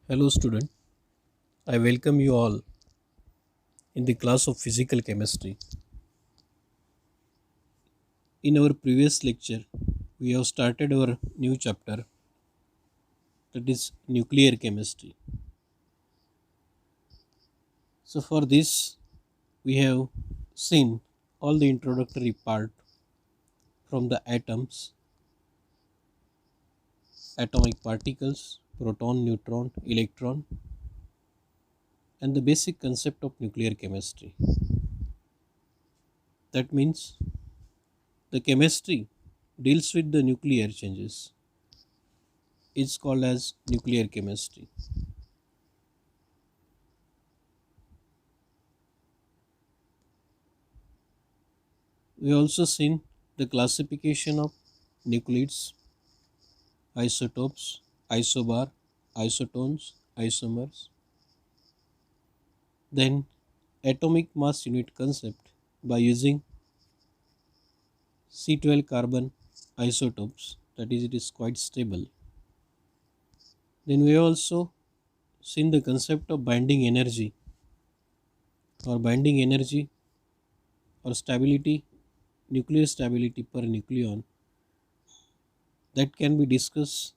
Hello student, I welcome you all in the class of physical chemistry. In our previous lecture, we have started our new chapter, that is nuclear chemistry. So for this, we have seen all the introductory part from the atoms, atomic particles, proton, neutron, electron, and the basic concept of nuclear chemistry. That means the chemistry deals with the nuclear changes. It's called as nuclear chemistry. We also seen the classification of nuclides, isotopes, isobar, isotones, isomers. Then atomic mass unit concept by using C12 carbon isotopes, that is, it is quite stable. Then we also seen the concept of binding energy or stability, nuclear stability per nucleon, that can be discussed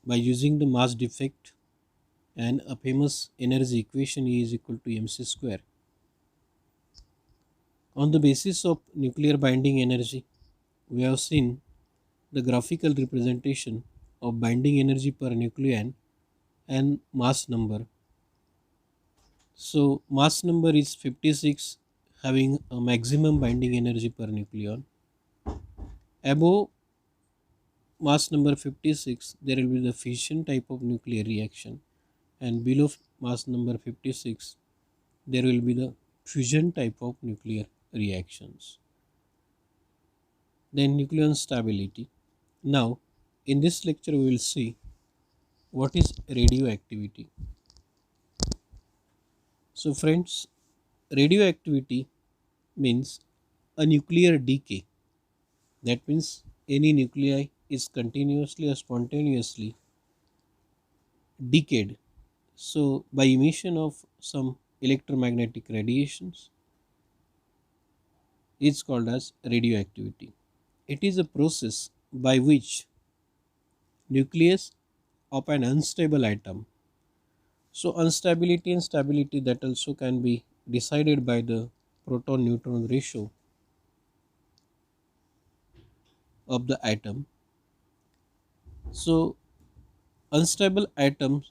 by using the mass defect and a famous energy equation E is equal to mc square. On the basis of nuclear binding energy, we have seen the graphical representation of binding energy per nucleon and mass number. So mass number is 56, having a maximum binding energy per nucleon. Above mass number 56, there will be the fission type of nuclear reaction, and below mass number 56, there will be the fusion type of nuclear reactions. Then nucleon stability. Now, in this lecture, we will see what is radioactivity. So, friends, radioactivity means a nuclear decay. That means any nuclei is continuously or spontaneously decayed. So, by emission of some electromagnetic radiations, it's called as radioactivity. It is a process by which nucleus of an unstable atom. So instability and stability, that also can be decided by the proton neutron ratio of the atom. So unstable atom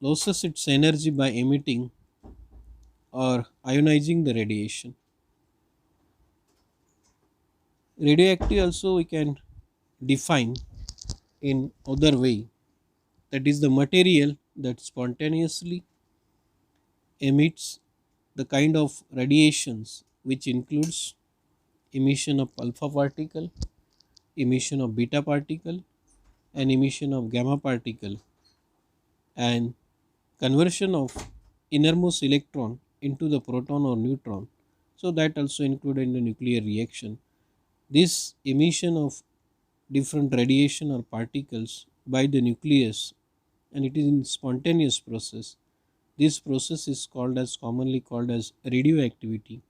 loses its energy by emitting or ionizing the radiation. Radioactive also we can define in other way, that is the material that spontaneously emits the kind of radiations which includes emission of alpha particle, emission of beta particle, and emission of gamma particle, and conversion of innermost electron into the proton or neutron. So that also included in the nuclear reaction. This emission of different radiation or particles by the nucleus, and it is in spontaneous process. This process is commonly called as radioactivity,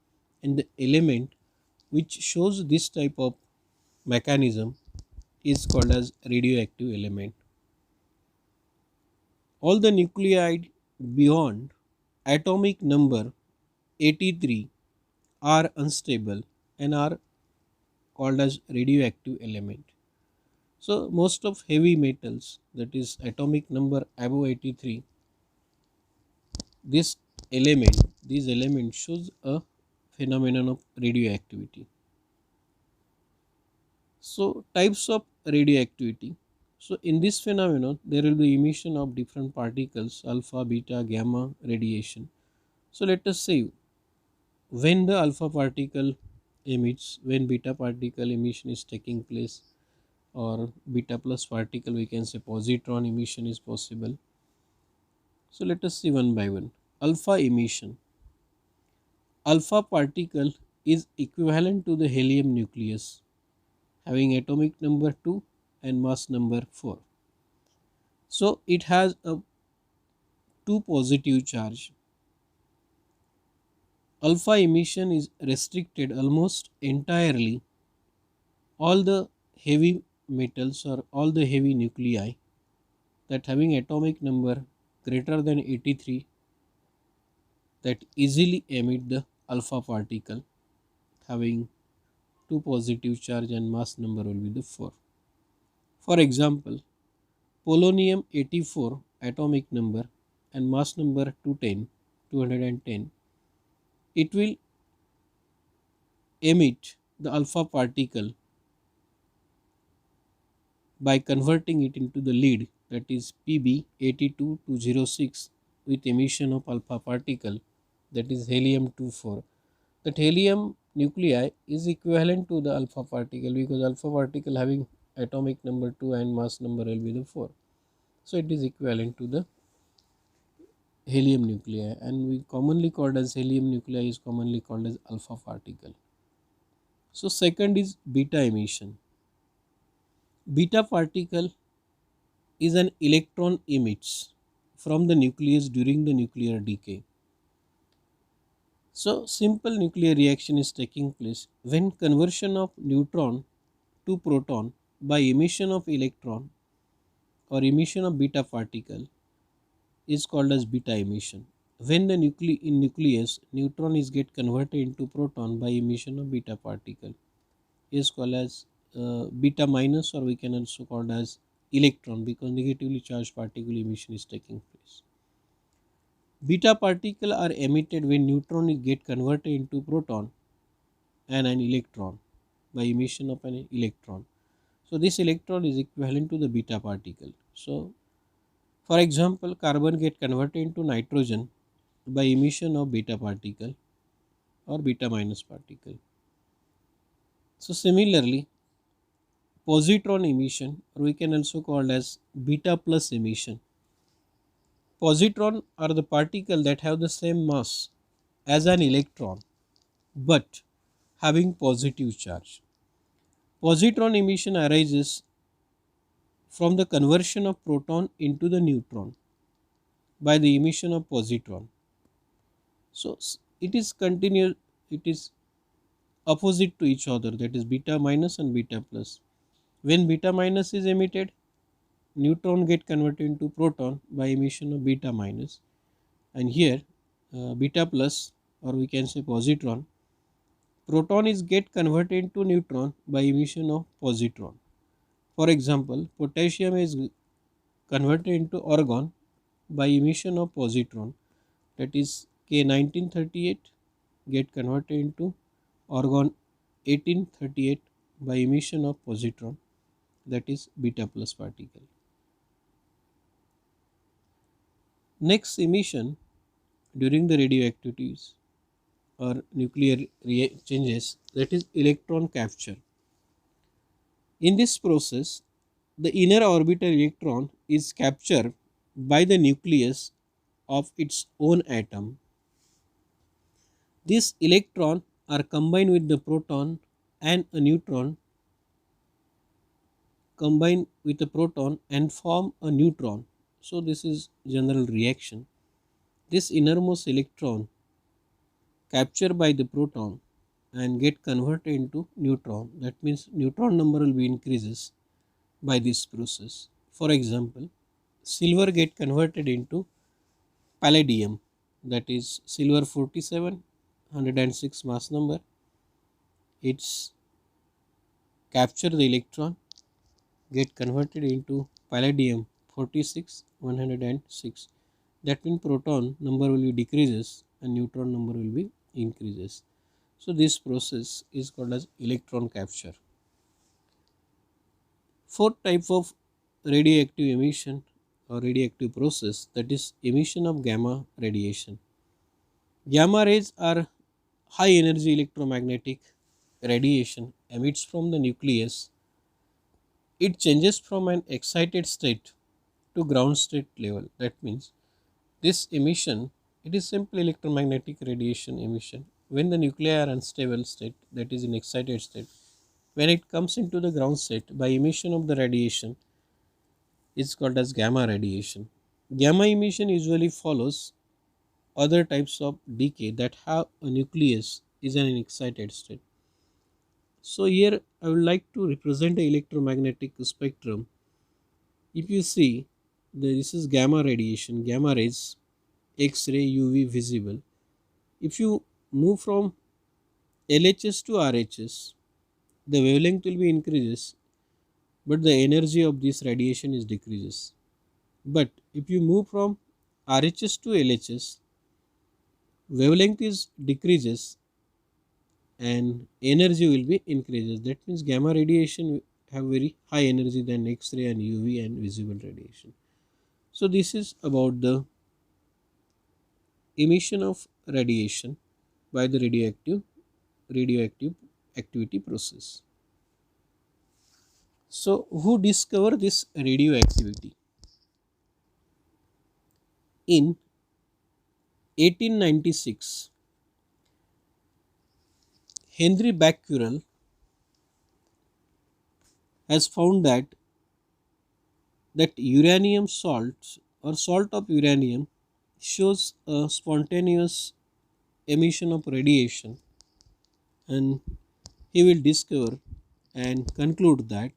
and the element which shows this type of mechanism is called as radioactive element. All the nuclei beyond atomic number 83 are unstable and are called as radioactive element. So most of heavy metals, that is atomic number above 83, this these elements shows a phenomenon of radioactivity. So types of radioactivity. So in this phenomenon, there will be emission of different particles, alpha, beta, gamma radiation. So let us say when the alpha particle emits, when beta particle emission is taking place, or beta plus particle, we can say positron emission is possible. So let us see one by one. Alpha emission. Alpha particle is equivalent to the helium nucleus, having atomic number 2 and mass number 4. So it has a 2 positive charge. Alpha emission is restricted almost entirely all the heavy metals or all the heavy nuclei that having atomic number greater than 83 that easily emit the alpha particle having 2 positive charge and mass number will be the 4. For example, polonium 84 atomic number and mass number 210, it will emit the alpha particle by converting it into the lead, that is Pb 82206 with emission of alpha particle, that is helium 24. That helium nuclei is equivalent to the alpha particle because alpha particle having atomic number 2 and mass number will be the 4. So it is equivalent to the helium nuclei, and we commonly called as helium nuclei is commonly called as alpha particle. So second is beta emission. Beta particle is an electron emits from the nucleus during the nuclear decay. So simple nuclear reaction is taking place when conversion of neutron to proton by emission of electron or emission of beta particle is called as beta emission. When the nucleus neutron is get converted into proton by emission of beta particle is called as beta minus, or we can also call as electron because negatively charged particle emission is taking place. Beta particle are emitted when neutron is get converted into proton and an electron by emission of an electron. So this electron is equivalent to the beta particle. So for example, carbon get converted into nitrogen by emission of beta particle or beta minus particle. So similarly, positron emission, or we can also call as beta plus emission. Positron are the particle that have the same mass as an electron but having positive charge. Positron emission arises from the conversion of proton into the neutron by the emission of positron. So it is continuous, it is opposite to each other, that is beta minus and beta plus. When beta minus is emitted, neutron get converted into proton by emission of beta minus, and here beta plus, or we can say positron, proton is get converted into neutron by emission of positron. For example, potassium is converted into argon by emission of positron, that is K1938 get converted into argon 1838 by emission of positron, that is beta plus particle. Next emission during the radioactivities or nuclear changes, that is electron capture. In this process, the inner orbital electron is captured by the nucleus of its own atom. These electrons are combined with the proton and a neutron, combine with a proton and form a neutron. So this is general reaction. This innermost electron captured by the proton and get converted into neutron. That means neutron number will be increases by this process. For example, silver get converted into palladium, that is silver 47, 106 mass number. It's capture the electron, get converted into palladium 46, 106. That means proton number will be decreases and neutron number will be increases. So this process is called as electron capture. Fourth type of radioactive emission or radioactive process, that is emission of gamma radiation. Gamma rays are high energy electromagnetic radiation emits from the nucleus. It changes from an excited state to ground state level. That means this emission, it is simple electromagnetic radiation emission when the nuclei are unstable state, that is in excited state. When it comes into the ground state by emission of the radiation, it's called as gamma radiation. Gamma emission usually follows other types of decay that have a nucleus is in an excited state. So here I would like to represent the electromagnetic spectrum. If you see, this is gamma radiation, gamma rays, X-ray, UV visible. If you move from LHS to RHS, the wavelength will be increases, but the energy of this radiation is decreases. But if you move from RHS to LHS, wavelength is decreases and energy will be increases. That means gamma radiation have very high energy than X-ray and UV and visible radiation. So this is about the emission of radiation by the radioactive activity process. So who discovered this radioactivity? In 1896, Henry Becquerel has found that uranium salts or salt of uranium shows a spontaneous emission of radiation, and he will discover and conclude that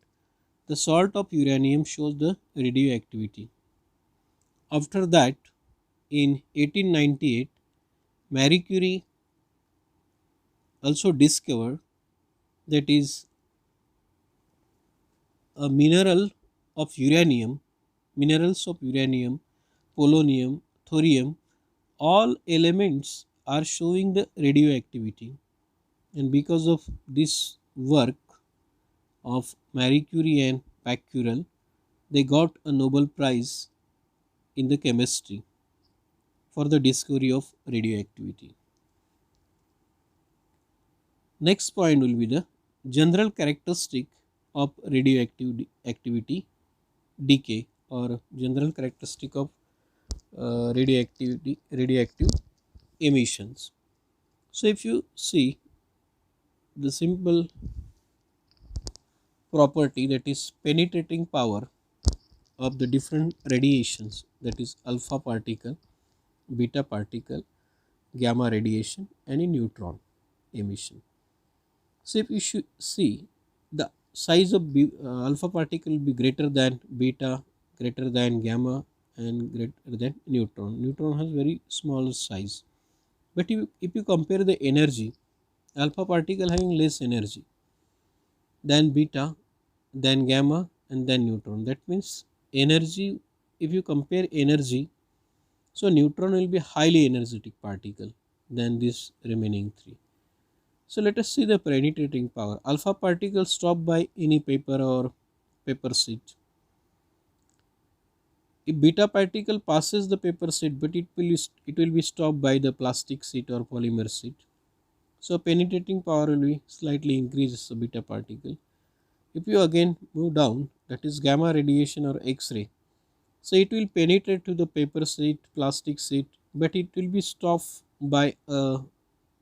the salt of uranium shows the radioactivity. After that, in 1898, Marie Curie also discovered that is a minerals of uranium, polonium, thorium, all elements are showing the radioactivity. And because of this work of Marie Curie and Becquerel, they got a Nobel Prize in the chemistry for the discovery of radioactivity. Next point will be the general characteristic of radioactive activity decay or general characteristic of radioactive emissions. So if you see the simple property, that is penetrating power of the different radiations, that is alpha particle, beta particle, gamma radiation and a neutron emission. So if you should see the size of alpha particle will be greater than beta, greater than gamma and greater than neutron. Neutron has very small size. But if you compare the energy, alpha particle having less energy than beta, than gamma and then neutron. That means energy, if you compare energy, so neutron will be highly energetic particle than this remaining three. So let us see the penetrating power. Alpha particle stopped by any paper or paper sheet. If beta particle passes the paper sheet, but it will be stopped by the plastic sheet or polymer sheet. So penetrating power will be slightly increases the beta particle. If you again move down, that is gamma radiation or X-ray. So it will penetrate to the paper sheet, plastic sheet, but it will be stopped by a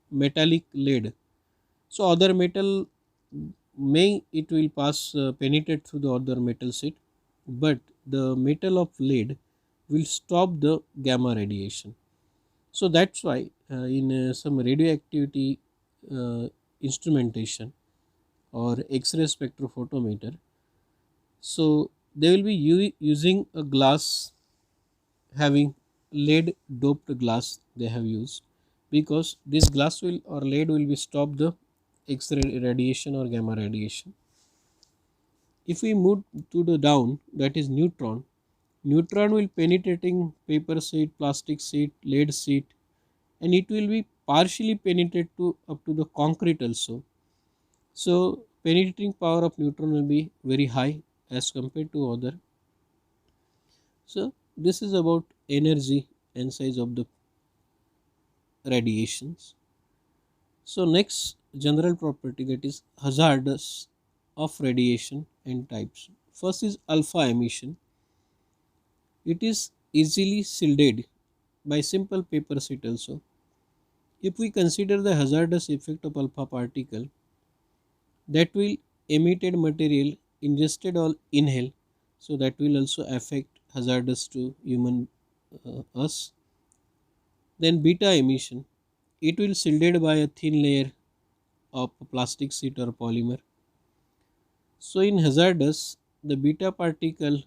metallic lead. So other metal may it will pass penetrate through the other metal sheet, but the metal of lead will stop the gamma radiation. So that's why in some radioactivity instrumentation or X-ray spectrophotometer, so they will be using a glass having lead doped glass they have used, because this glass will or lead will be stop the X-ray radiation or gamma radiation. If we move to the down, that is neutron, neutron will penetrating paper sheet, plastic sheet, lead sheet, and it will be partially penetrate to up to the concrete also. So penetrating power of neutron will be very high as compared to other. So this is about energy and size of the radiations. So next general property, that is hazardous of radiation and types. First is alpha emission. It is easily shielded by simple paper sheet also. If we consider the hazardous effect of alpha particle, that will emitted material ingested or inhaled, so that will also affect hazardous to human us. Then beta emission, it will shielded by a thin layer of a plastic sheet or polymer. So in hazardous, the beta particle,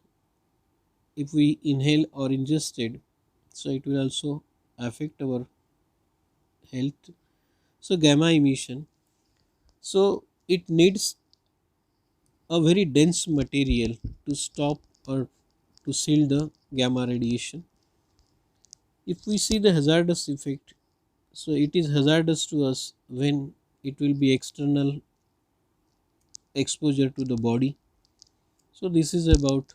if we inhale or ingested, so it will also affect our health. So gamma emission, so it needs a very dense material to stop or to shield the gamma radiation. If we see the hazardous effect, so it is hazardous to us when it will be external exposure to the body. So this is about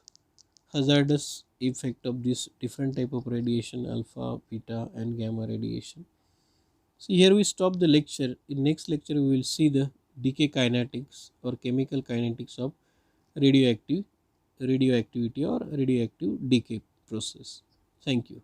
hazardous effect of this different type of radiation, alpha, beta and gamma radiation. So here we stop the lecture. In next lecture we will see the decay kinetics or chemical kinetics of radioactivity or radioactive decay process. Thank you.